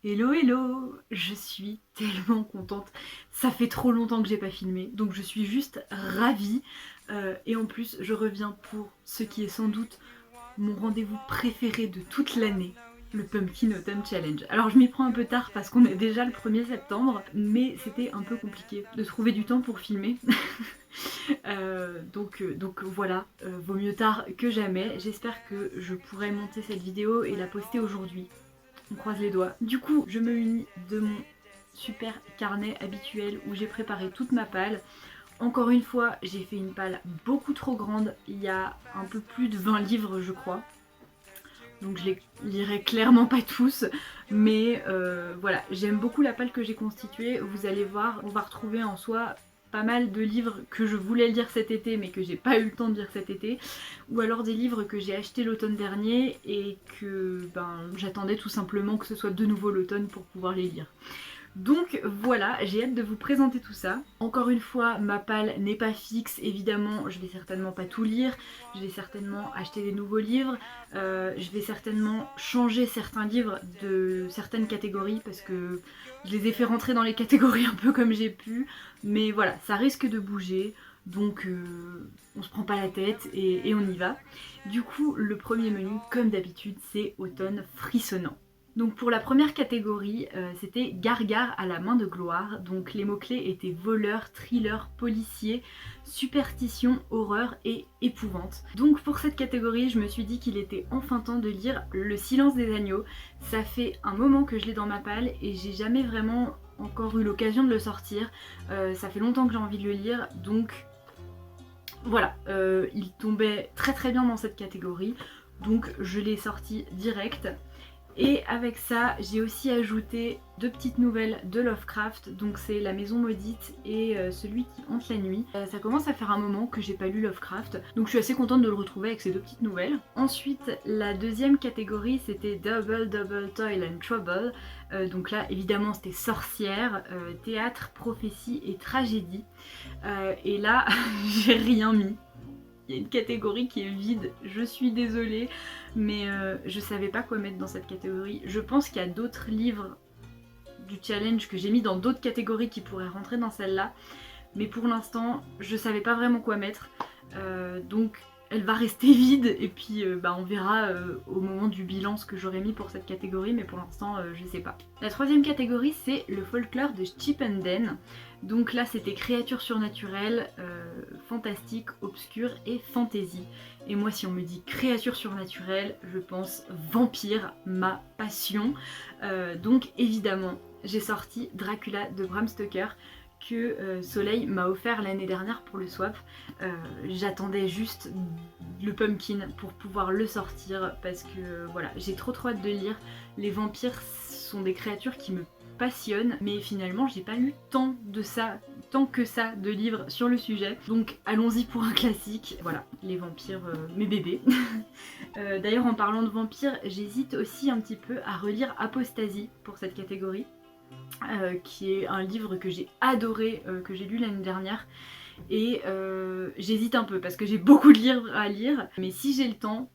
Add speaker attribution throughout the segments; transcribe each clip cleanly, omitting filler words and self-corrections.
Speaker 1: Hello hello, je suis tellement contente, ça fait trop longtemps que j'ai pas filmé, donc je suis juste ravie. Et en plus je reviens pour ce qui est sans doute mon rendez-vous préféré de toute l'année, le Pumpkin Autumn Challenge. Alors je m'y prends un peu tard parce qu'on est déjà le 1er septembre, mais c'était un peu compliqué de trouver du temps pour filmer. Donc voilà, vaut mieux tard que jamais. J'espère que je pourrai monter cette vidéo et la poster aujourd'hui. On croise les doigts. Du coup, je me munis de mon super carnet habituel où j'ai préparé toute ma palle. Encore une fois, j'ai fait une palle beaucoup trop grande. Il y a un peu plus de 20 livres, je crois. Donc je les lirai clairement pas tous. Mais voilà, j'aime beaucoup la palle que j'ai constituée. Vous allez voir, on va retrouver en soi pas mal de livres que je voulais lire cet été mais que j'ai pas eu le temps de lire cet été, ou alors des livres que j'ai achetés l'automne dernier et que j'attendais tout simplement que ce soit de nouveau l'automne pour pouvoir les lire. Donc voilà, j'ai hâte de vous présenter tout ça. Encore une fois, ma palle n'est pas fixe, évidemment, je vais certainement pas tout lire, je vais certainement acheter des nouveaux livres, je vais certainement changer certains livres de certaines catégories parce que je les ai fait rentrer dans les catégories un peu comme j'ai pu, mais voilà, ça risque de bouger. Donc on se prend pas la tête et on y va. Du coup, le premier menu, comme d'habitude, c'est automne frissonnant. Donc pour la première catégorie, c'était Gargare à la main de gloire. Donc les mots-clés étaient voleur, thriller, policier, superstition, horreur et épouvante. Donc pour cette catégorie, je me suis dit qu'il était enfin temps de lire Le silence des agneaux. Ça fait un moment que je l'ai dans ma palle et j'ai jamais vraiment encore eu l'occasion de le sortir. Ça fait longtemps que j'ai envie de le lire, donc voilà, il tombait très très bien dans cette catégorie. Donc je l'ai sorti direct. Et avec ça, j'ai aussi ajouté 2 petites nouvelles de Lovecraft, donc c'est La Maison Maudite et Celui qui hante la nuit. Ça commence à faire un moment que j'ai pas lu Lovecraft, donc je suis assez contente de le retrouver avec ces 2 petites nouvelles. Ensuite, la deuxième catégorie, c'était Double Double Toil and Trouble. Donc là, évidemment, c'était sorcière, théâtre, prophétie et tragédie. Et là, j'ai rien mis. Il y a une catégorie qui est vide, je suis désolée, mais je savais pas quoi mettre dans cette catégorie. Je pense qu'il y a d'autres livres du challenge que j'ai mis dans d'autres catégories qui pourraient rentrer dans celle-là, mais pour l'instant, je savais pas vraiment quoi mettre, donc elle va rester vide et puis on verra au moment du bilan ce que j'aurais mis pour cette catégorie, mais pour l'instant je sais pas. La troisième catégorie, c'est le folklore de Chip and Dan. Donc là c'était créatures surnaturelles, fantastique, obscure et fantasy. Et moi si on me dit créatures surnaturelles, je pense vampire, ma passion. Donc évidemment j'ai sorti Dracula de Bram Stoker que Soleil m'a offert l'année dernière pour le swap. J'attendais juste le pumpkin pour pouvoir le sortir parce que voilà, j'ai trop hâte de lire. Les vampires sont des créatures qui me passionnent, mais finalement j'ai pas lu tant que ça de livres sur le sujet, donc allons-y pour un classique. Voilà, les vampires, mes bébés. D'ailleurs en parlant de vampires, j'hésite aussi un petit peu à relire Apostasie pour cette catégorie. Qui est un livre que j'ai adoré, que j'ai lu l'année dernière, et j'hésite un peu parce que j'ai beaucoup de livres à lire, mais si j'ai le temps,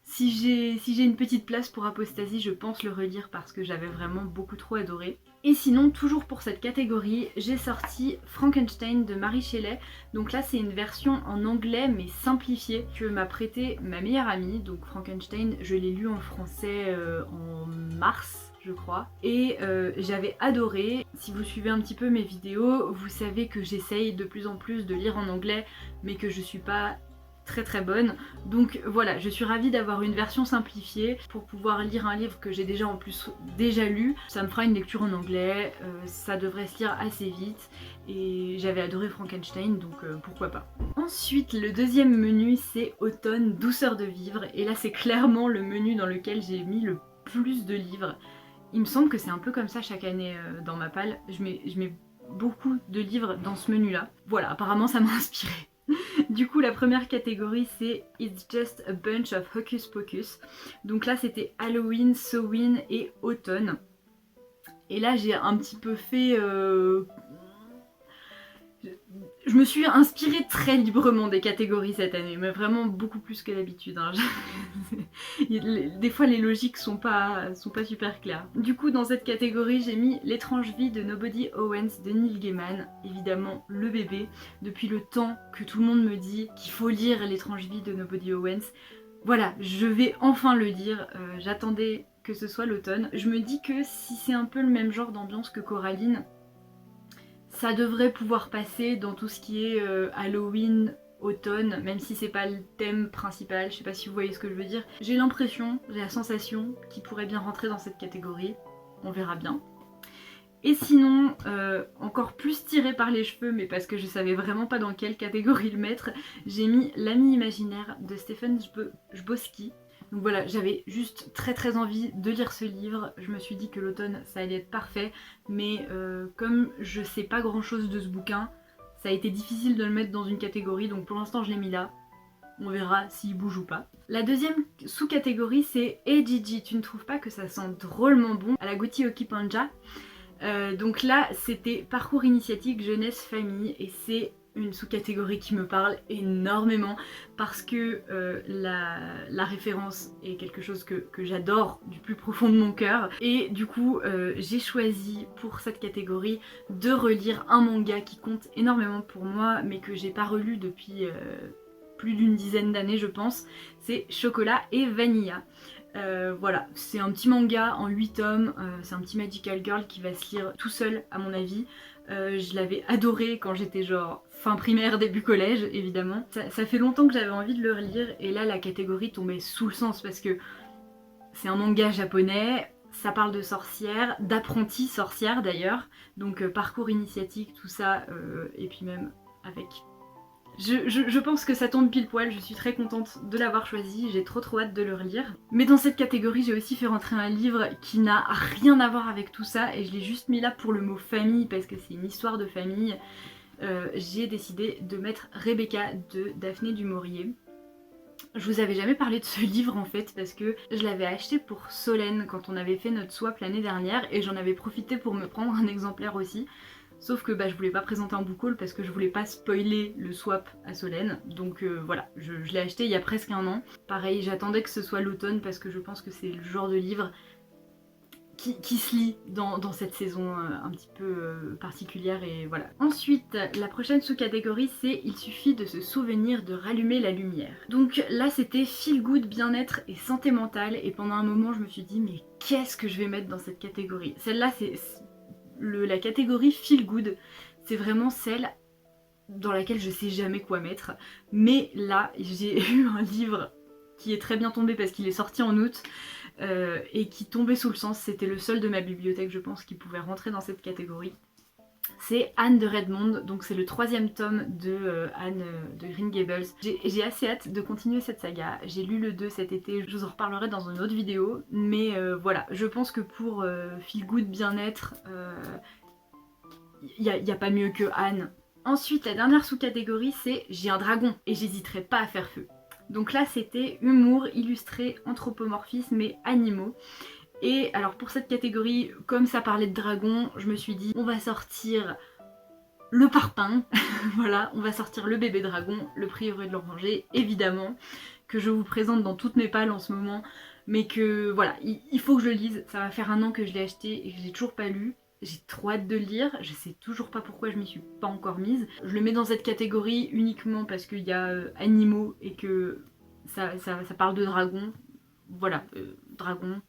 Speaker 1: si j'ai une petite place pour Apostasie, je pense le relire parce que j'avais vraiment beaucoup trop adoré. Et sinon, toujours pour cette catégorie, j'ai sorti Frankenstein de Mary Shelley. Donc là, c'est une version en anglais mais simplifiée que m'a prêté ma meilleure amie. Donc Frankenstein, je l'ai lu en français en mars, je crois, et j'avais adoré. Si vous suivez un petit peu mes vidéos, vous savez que j'essaye de plus en plus de lire en anglais, mais que je suis pas très bonne. Donc voilà, je suis ravie d'avoir une version simplifiée pour pouvoir lire un livre que j'ai déjà en plus déjà lu. Ça me fera une lecture en anglais, ça devrait se lire assez vite et j'avais adoré Frankenstein, donc pourquoi pas. Ensuite, le deuxième menu, c'est automne, douceur de vivre, et là c'est clairement le menu dans lequel j'ai mis le plus de livres. Il me semble que c'est un peu comme ça chaque année dans ma palle, je mets beaucoup de livres dans ce menu là. Voilà, apparemment ça m'a inspiré. Du coup la première catégorie c'est It's Just a Bunch of Hocus Pocus. Donc là c'était Halloween, Samhain et automne. Et là j'ai un petit peu fait... Je me suis inspirée très librement des catégories cette année, mais vraiment beaucoup plus que d'habitude. Hein. Des fois les logiques sont pas super claires. Du coup dans cette catégorie j'ai mis L'étrange vie de Nobody Owens de Neil Gaiman, évidemment le bébé. Depuis le temps que tout le monde me dit qu'il faut lire L'étrange vie de Nobody Owens, voilà, je vais enfin le lire, j'attendais que ce soit l'automne. Je me dis que si c'est un peu le même genre d'ambiance que Coraline, ça devrait pouvoir passer dans tout ce qui est Halloween, automne, même si c'est pas le thème principal, je sais pas si vous voyez ce que je veux dire. J'ai l'impression, j'ai la sensation qu'il pourrait bien rentrer dans cette catégorie, on verra bien. Et sinon, encore plus tiré par les cheveux, mais parce que je savais vraiment pas dans quelle catégorie le mettre, j'ai mis L'ami imaginaire de Stephen Chbosky. Donc voilà, j'avais juste très envie de lire ce livre, je me suis dit que l'automne ça allait être parfait, mais comme je sais pas grand chose de ce bouquin, ça a été difficile de le mettre dans une catégorie, donc pour l'instant je l'ai mis là. On verra s'il bouge ou pas. La deuxième sous-catégorie c'est Hey Gigi, tu ne trouves pas que ça sent drôlement bon à la Gucci Okipanja. Donc là c'était parcours initiatique jeunesse famille et c'est une sous-catégorie qui me parle énormément parce que la référence est quelque chose que j'adore du plus profond de mon cœur et du coup j'ai choisi pour cette catégorie de relire un manga qui compte énormément pour moi mais que j'ai pas relu depuis plus d'une dizaine d'années je pense, c'est Chocolat et Vanilla. Voilà, c'est un petit manga en 8 tomes, c'est un petit magical girl qui va se lire tout seul à mon avis. Je l'avais adoré quand j'étais genre fin primaire, début collège évidemment. Ça fait longtemps que j'avais envie de le relire et là la catégorie tombait sous le sens parce que c'est un manga japonais, ça parle de sorcières, d'apprentis sorcières d'ailleurs, donc parcours initiatique, tout ça, et puis même avec... Je pense que ça tombe pile poil, je suis très contente de l'avoir choisi, j'ai trop hâte de le relire. Mais dans cette catégorie, j'ai aussi fait rentrer un livre qui n'a rien à voir avec tout ça et je l'ai juste mis là pour le mot famille parce que c'est une histoire de famille. J'ai décidé de mettre Rebecca de Daphné du Maurier. Je vous avais jamais parlé de ce livre en fait parce que je l'avais acheté pour Solène quand on avait fait notre swap l'année dernière et j'en avais profité pour me prendre un exemplaire aussi. Sauf que je voulais pas présenter un book haul parce que je voulais pas spoiler le swap à Solène. Donc voilà, je l'ai acheté il y a presque un an. Pareil, j'attendais que ce soit l'automne parce que je pense que c'est le genre de livre qui se lit dans cette saison un petit peu particulière et voilà. Ensuite, la prochaine sous-catégorie c'est Il suffit de se souvenir de rallumer la lumière. Donc là c'était feel good, bien-être et santé mentale et pendant un moment je me suis dit mais qu'est-ce que je vais mettre dans cette catégorie? Celle-là c'est... La catégorie feel good, c'est vraiment celle dans laquelle je sais jamais quoi mettre. Mais là, j'ai eu un livre qui est très bien tombé parce qu'il est sorti en août et qui tombait sous le sens. C'était le seul de ma bibliothèque, je pense, qui pouvait rentrer dans cette catégorie. C'est Anne de Redmond, donc c'est le 3e tome de Anne de Green Gables. J'ai assez hâte de continuer cette saga, j'ai lu le 2 cet été, je vous en reparlerai dans une autre vidéo, mais voilà, je pense que pour feel good bien-être, y a pas mieux que Anne. Ensuite, la dernière sous-catégorie c'est J'ai un dragon et j'hésiterai pas à faire feu. Donc là c'était humour, illustré, anthropomorphisme et animaux. Et alors pour cette catégorie, comme ça parlait de dragon, je me suis dit on va sortir le parpaing, voilà, on va sortir le bébé dragon, le prieuré de l'oranger, évidemment, que je vous présente dans toutes mes palles en ce moment, mais que voilà, il faut que je le lise, ça va faire un an que je l'ai acheté et que j'ai toujours pas lu. J'ai trop hâte de le lire, je sais toujours pas pourquoi je m'y suis pas encore mise. Je le mets dans cette catégorie uniquement parce qu'il y a animaux et que ça parle de dragons. Voilà, dragon.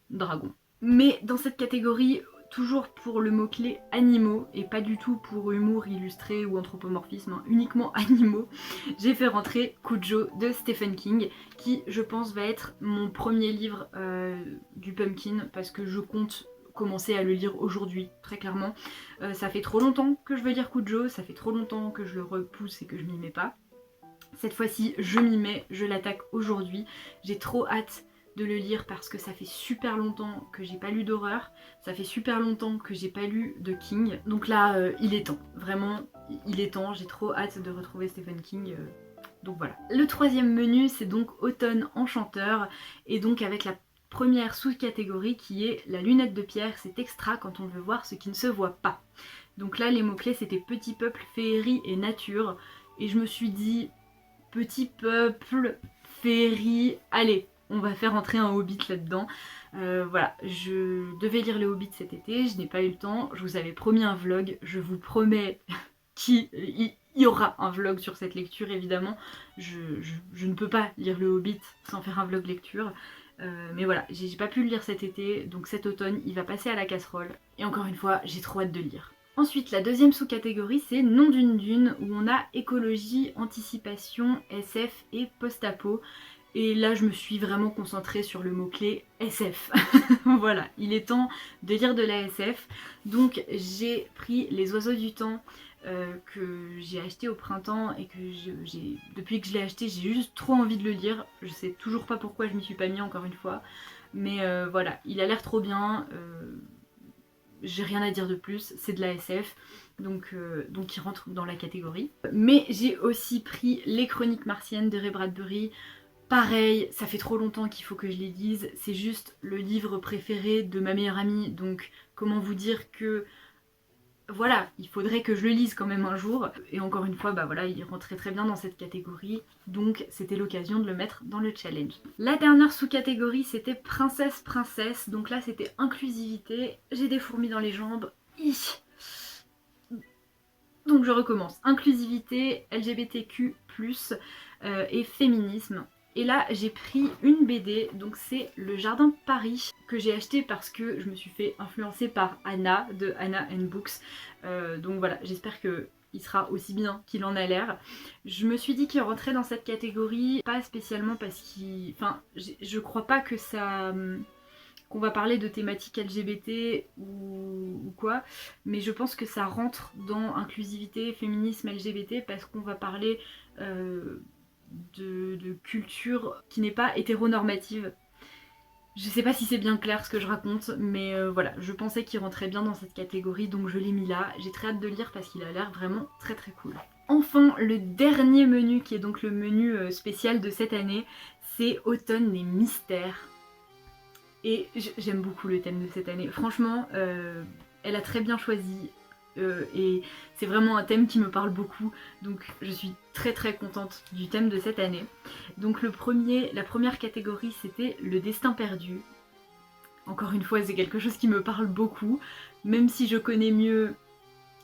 Speaker 1: Mais dans cette catégorie, toujours pour le mot-clé animaux et pas du tout pour humour illustré ou anthropomorphisme, hein, uniquement animaux, j'ai fait rentrer Kujo de Stephen King qui je pense va être mon premier livre du Pumpkin parce que je compte commencer à le lire aujourd'hui, très clairement. Ça fait trop longtemps que je veux lire Kujo, ça fait trop longtemps que je le repousse et que je m'y mets pas. Cette fois-ci, je m'y mets, je l'attaque aujourd'hui. J'ai trop hâte de le lire parce que ça fait super longtemps que j'ai pas lu d'horreur, ça fait super longtemps que j'ai pas lu de King, donc là il est temps, vraiment il est temps, j'ai trop hâte de retrouver Stephen King, donc voilà. Le 3e menu c'est donc Automne enchanteur et donc avec la première sous-catégorie qui est la lunette de pierre, c'est extra quand on veut voir ce qui ne se voit pas. Donc là les mots-clés c'était petit peuple, féerie et nature. Et je me suis dit, petit peuple, féerie, allez, on va faire entrer un Hobbit là-dedans. Voilà, je devais lire les Hobbits cet été, je n'ai pas eu le temps, je vous avais promis un vlog, je vous promets qu'il y aura un vlog sur cette lecture évidemment. Je ne peux pas lire le Hobbit sans faire un vlog lecture. Mais voilà, j'ai pas pu le lire cet été, donc cet automne il va passer à la casserole. Et encore une fois, j'ai trop hâte de lire. Ensuite, la deuxième sous-catégorie, c'est Nom d'une dune, où on a écologie, anticipation, SF et post-apo. Et là, je me suis vraiment concentrée sur le mot-clé SF. Voilà, il est temps de lire de la SF. Donc, j'ai pris Les Oiseaux du Temps, que j'ai acheté au printemps et que depuis que je l'ai acheté, j'ai juste trop envie de le lire. Je sais toujours pas pourquoi je m'y suis pas mis encore une fois. Mais voilà, il a l'air trop bien. J'ai rien à dire de plus, c'est de la SF, donc il rentre dans la catégorie. Mais j'ai aussi pris Les Chroniques Martiennes de Ray Bradbury. Pareil, ça fait trop longtemps qu'il faut que je les lise, c'est juste le livre préféré de ma meilleure amie, donc comment vous dire que... Voilà, il faudrait que je le lise quand même un jour. Et encore une fois, bah voilà, il rentrait très bien dans cette catégorie, donc c'était l'occasion de le mettre dans le challenge. La dernière sous-catégorie, c'était princesse. Donc là, c'était inclusivité. J'ai des fourmis dans les jambes. Donc je recommence. Inclusivité, LGBTQ+, et féminisme. Et là j'ai pris une BD, donc c'est Le Jardin de Paris, que j'ai acheté parce que je me suis fait influencer par Anna de Anna & Books. Donc voilà, j'espère qu'il sera aussi bien qu'il en a l'air. Je me suis dit qu'il rentrait dans cette catégorie, pas spécialement parce qu'il... Enfin, je crois pas que ça... qu'on va parler de thématiques LGBT ou quoi, mais je pense que ça rentre dans inclusivité, féminisme, LGBT, parce qu'on va parler de culture qui n'est pas hétéronormative. Je sais pas si c'est bien clair ce que je raconte, mais voilà, je pensais qu'il rentrait bien dans cette catégorie, donc je l'ai mis là. J'ai très hâte de le lire parce qu'il a l'air vraiment très très cool. Enfin, le dernier menu, qui est donc le menu spécial de cette année, c'est Automne les mystères. Et j'aime beaucoup le thème de cette année. Franchement, elle a très bien choisi. Et c'est vraiment un thème qui me parle beaucoup, donc je suis très très contente du thème de cette année. Donc la première catégorie c'était le destin perdu. Encore une fois c'est quelque chose qui me parle beaucoup, même si je connais mieux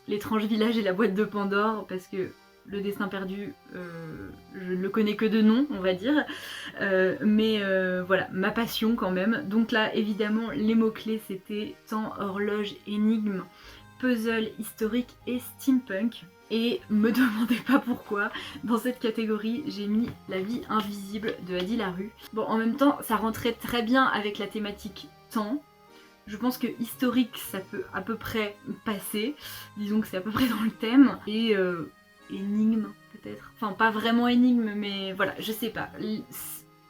Speaker 1: L'étrange village et la boîte de Pandore, parce que le destin perdu, je ne le connais que de nom, on va dire. Mais voilà, ma passion quand même. Donc là, évidemment, les mots-clés, c'était temps, horloge, énigme, puzzle, historique et steampunk. Et me demandez pas pourquoi, dans cette catégorie, j'ai mis La vie invisible de Adi Larue. Bon, en même temps, ça rentrait très bien avec la thématique temps. Je pense que historique, ça peut à peu près passer. Disons que c'est à peu près dans le thème. Et énigme, peut-être. Enfin, pas vraiment énigme, mais voilà, je sais pas.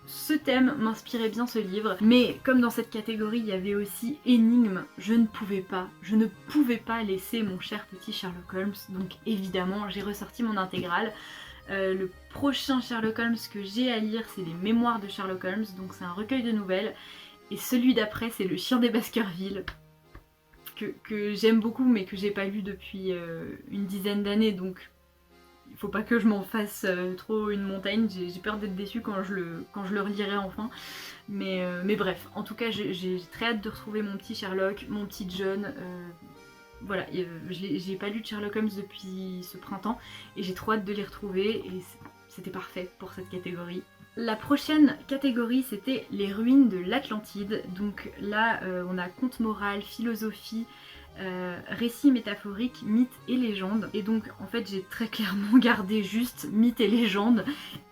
Speaker 1: Ce thème m'inspirait bien ce livre, mais comme dans cette catégorie il y avait aussi énigme, je ne pouvais pas laisser mon cher petit Sherlock Holmes, donc évidemment j'ai ressorti mon intégrale. Le prochain Sherlock Holmes que j'ai à lire c'est les Mémoires de Sherlock Holmes, donc c'est un recueil de nouvelles, et celui d'après c'est Le Chien des Baskerville, que j'aime beaucoup mais que j'ai pas lu depuis une dizaine d'années, donc il faut pas que je m'en fasse trop une montagne, j'ai peur d'être déçue quand je le relirai enfin. Mais bref, en tout cas j'ai très hâte de retrouver mon petit Sherlock, mon petit John. Voilà, j'ai pas lu de Sherlock Holmes depuis ce printemps et j'ai trop hâte de les retrouver et c'était parfait pour cette catégorie. La prochaine catégorie c'était les ruines de l'Atlantide, donc là on a conte moral, philosophie, récits métaphoriques, mythes et légendes. Et donc en fait j'ai très clairement gardé juste mythes et légendes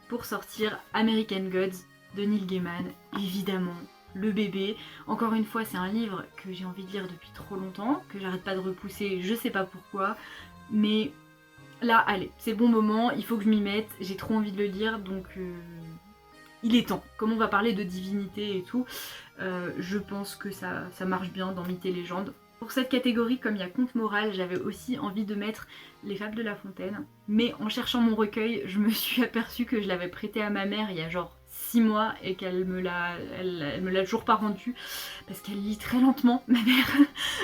Speaker 1: pour sortir American Gods de Neil Gaiman, évidemment. Le bébé, encore une fois c'est un livre que j'ai envie de lire depuis trop longtemps, que j'arrête pas de repousser, je sais pas pourquoi, mais là allez, c'est le bon moment, il faut que je m'y mette, j'ai trop envie de le lire, donc il est temps. Comme on va parler de divinité et tout, je pense que ça marche bien dans mythes et légendes. Pour cette catégorie, comme il y a conte moral, j'avais aussi envie de mettre Les Fables de La Fontaine. Mais en cherchant mon recueil, je me suis aperçue que je l'avais prêté à ma mère il y a genre 6 mois et qu'elle me l'a toujours pas rendu parce qu'elle lit très lentement, ma mère.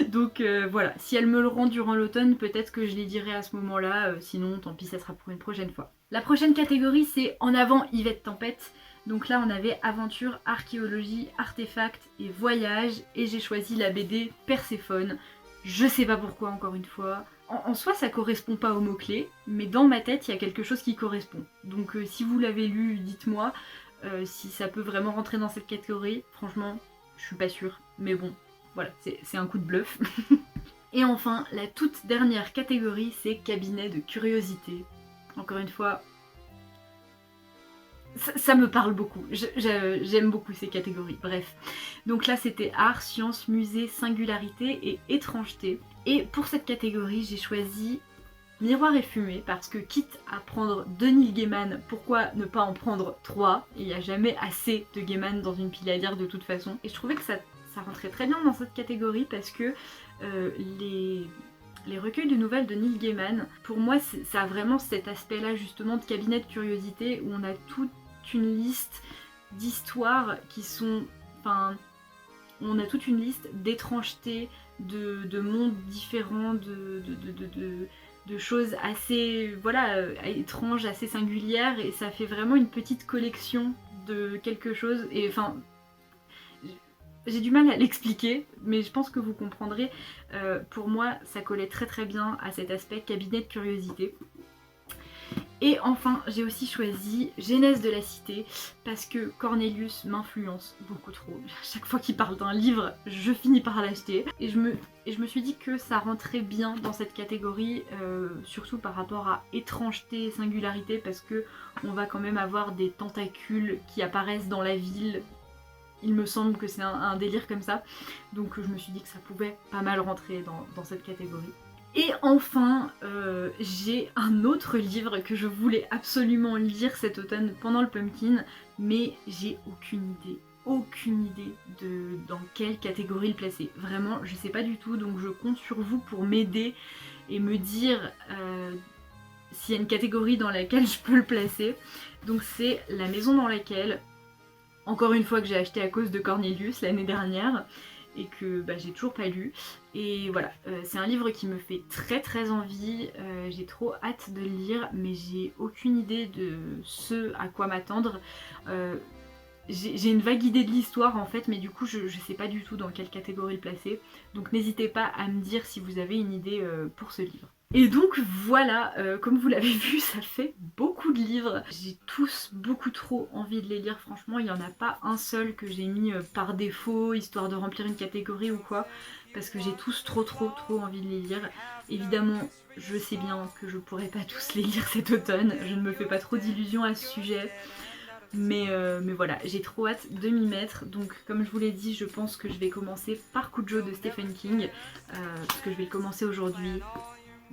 Speaker 1: Donc voilà, si elle me le rend durant l'automne, peut-être que je les dirai à ce moment-là, sinon tant pis, ça sera pour une prochaine fois. La prochaine catégorie, c'est En avant Yvette Tempête. Donc là on avait aventure, archéologie, artefacts et voyage, et j'ai choisi la BD Perséphone. Je sais pas pourquoi, encore une fois. En soi ça correspond pas aux mots-clés, mais dans ma tête il y a quelque chose qui correspond. Donc si vous l'avez lu, dites-moi si ça peut vraiment rentrer dans cette catégorie. Franchement, je suis pas sûre, mais bon, voilà, c'est un coup de bluff. Et enfin, la toute dernière catégorie, c'est cabinet de curiosité. Encore une fois, ça me parle beaucoup, j'aime beaucoup ces catégories, bref. Donc là c'était art, sciences, musée, singularité et étrangeté. Et pour cette catégorie j'ai choisi Miroir et fumée parce que quitte à prendre 2 Neil Gaiman, pourquoi ne pas en prendre 3? Il n'y a jamais assez de Gaiman dans une pile à lire de toute façon. Et je trouvais que ça rentrait très bien dans cette catégorie parce que les recueils de nouvelles de Neil Gaiman, pour moi ça a vraiment cet aspect là justement de cabinet de curiosité où on a toute une liste d'histoires qui sont... Enfin, on a toute une liste d'étrangetés, de mondes différents, de choses assez, voilà, étranges, assez singulières, et ça fait vraiment une petite collection de quelque chose. Et enfin, j'ai du mal à l'expliquer, mais je pense que vous comprendrez. Pour moi, ça collait très très bien à cet aspect cabinet de curiosité. Et enfin, j'ai aussi choisi Genèse de la Cité parce que Cornelius m'influence beaucoup trop. Chaque fois qu'il parle d'un livre, je finis par l'acheter. Et je me suis dit que ça rentrait bien dans cette catégorie, surtout par rapport à étrangeté et singularité, parce que on va quand même avoir des tentacules qui apparaissent dans la ville. Il me semble que c'est un délire comme ça. Donc je me suis dit que ça pouvait pas mal rentrer dans cette catégorie. Et enfin, j'ai un autre livre que je voulais absolument lire cet automne pendant le Pumpkin, mais j'ai aucune idée de dans quelle catégorie le placer. Vraiment, je sais pas du tout, donc je compte sur vous pour m'aider et me dire s'il y a une catégorie dans laquelle je peux le placer. Donc c'est La maison dans laquelle, encore une fois que j'ai acheté à cause de Cornelius l'année dernière, et que bah, j'ai toujours pas lu. Et voilà, c'est un livre qui me fait très très envie, j'ai trop hâte de le lire, mais j'ai aucune idée de ce à quoi m'attendre. J'ai une vague idée de l'histoire en fait, mais du coup je sais pas du tout dans quelle catégorie le placer. Donc n'hésitez pas à me dire si vous avez une idée pour ce livre. Et donc voilà, comme vous l'avez vu, ça fait beaucoup de livres. J'ai tous beaucoup trop envie de les lire, franchement, il n'y en a pas un seul que j'ai mis par défaut, histoire de remplir une catégorie ou quoi, parce que j'ai tous trop envie de les lire. Évidemment, je sais bien que je pourrais pas tous les lire cet automne, je ne me fais pas trop d'illusions à ce sujet. Mais voilà, j'ai trop hâte de m'y mettre. Donc comme je vous l'ai dit, je pense que je vais commencer par Cujo de Stephen King, parce que je vais le commencer aujourd'hui.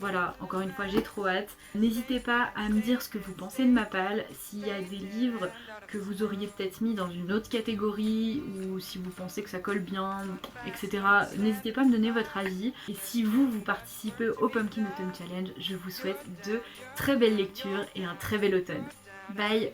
Speaker 1: Voilà, encore une fois, j'ai trop hâte. N'hésitez pas à me dire ce que vous pensez de ma palle, s'il y a des livres que vous auriez peut-être mis dans une autre catégorie, ou si vous pensez que ça colle bien, etc. N'hésitez pas à me donner votre avis. Et si vous participez au Pumpkin Autumn Challenge, je vous souhaite de très belles lectures et un très bel automne. Bye!